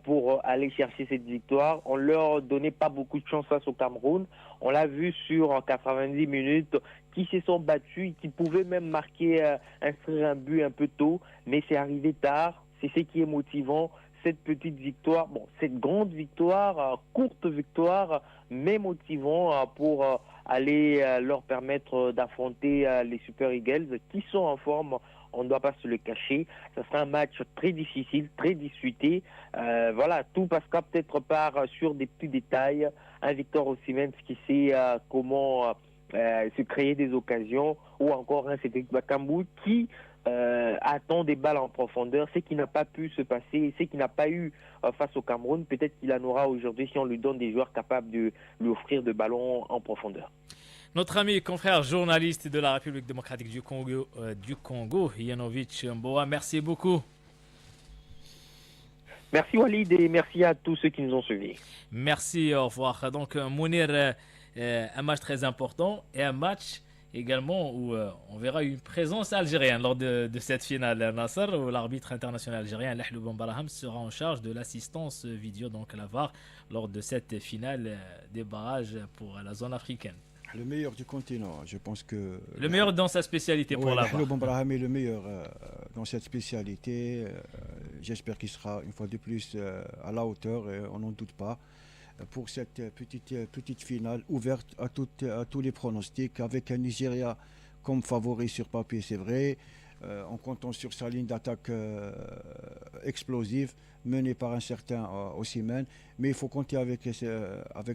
pour aller chercher cette victoire. On leur donnait pas beaucoup de chance face au Cameroun. On l'a vu sur 90 minutes, qui se sont battus, qui pouvaient même marquer, inscrire un but un peu tôt, mais c'est arrivé tard. C'est ce qui est motivant, cette petite victoire, cette grande victoire, courte victoire, mais motivant pour aller leur permettre d'affronter les Super Eagles qui sont en forme, on ne doit pas se le cacher. Ça sera un match très difficile, très disputé. Voilà, tout passera peut-être par sur des petits détails. Un Victor Osimhen qui sait comment se créer des occasions, ou encore un Cédric Bakambu qui attend des balles en profondeur, ce qui n'a pas pu se passer, ce qui n'a pas eu face au Cameroun. Peut-être qu'il en aura aujourd'hui si on lui donne des joueurs capables de lui offrir de ballons en profondeur. Notre ami et confrère journaliste de la République démocratique du Congo, Yonovic Mboa, merci beaucoup. Merci Walid et merci à tous ceux qui nous ont suivis. Merci, au revoir. Donc Mounir, un match très important et un match également où on verra une présence algérienne lors de cette finale. Nasser, où l'arbitre international algérien Lahlou Ben Baraham sera en charge de l'assistance vidéo, donc la VAR, lors de cette finale des barrages pour la zone africaine. Le meilleur du continent, je pense que... Le meilleur dans sa spécialité pour la VAR. Lahlou Ben Baraham est le meilleur dans cette spécialité. J'espère qu'il sera une fois de plus à la hauteur, on n'en doute pas, pour cette petite finale ouverte à tous les pronostics, avec un Nigeria comme favori sur papier, c'est vrai, en comptant sur sa ligne d'attaque explosive, menée par un certain Osimhen, mais il faut compter avec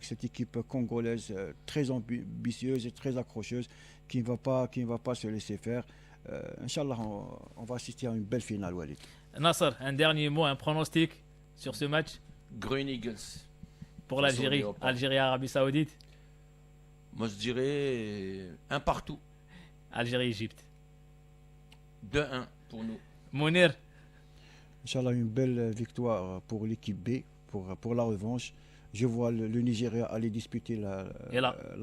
cette équipe congolaise très ambitieuse et très accrocheuse, qui ne va pas se laisser faire. Inch'Allah, on va assister à une belle finale, Walid. Nasser, un dernier mot, un pronostic sur ce match? Green Eagles. Pour l'Algérie, Algérie-Arabie Saoudite? Moi je dirais un partout. Algérie-Égypte. 2-1 pour nous. Mounir? Inch'Allah, une belle victoire pour l'équipe B, pour la revanche. Je vois le Nigeria aller disputer la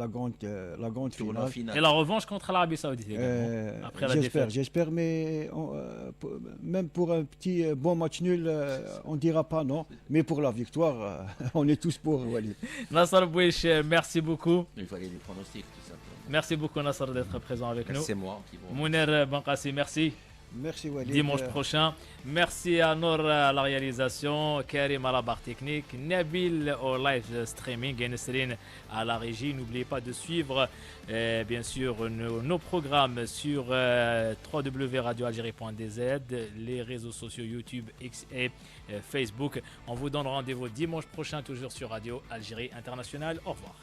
grande finale. Et la revanche contre l'Arabie Saoudite également, après la défaite. J'espère, mais même pour un petit bon match nul, on ne dira pas non. Mais pour la victoire, on est tous pour, Walid. Nasser Bouich, merci beaucoup. Il fallait des pronostics, tout simplement. Merci beaucoup, Nasser, d'être présent avec nous. C'est moi qui vous Mounir Benkassi, merci. Merci Walid. Dimanche prochain. Merci à Nour à la réalisation, Karim à la barre technique, Nabil au live streaming et Nesrine à la régie. N'oubliez pas de suivre bien sûr nos programmes sur www.radioalgerie.dz, les réseaux sociaux YouTube, X et Facebook. On vous donne rendez-vous dimanche prochain toujours sur Radio Algérie Internationale. Au revoir.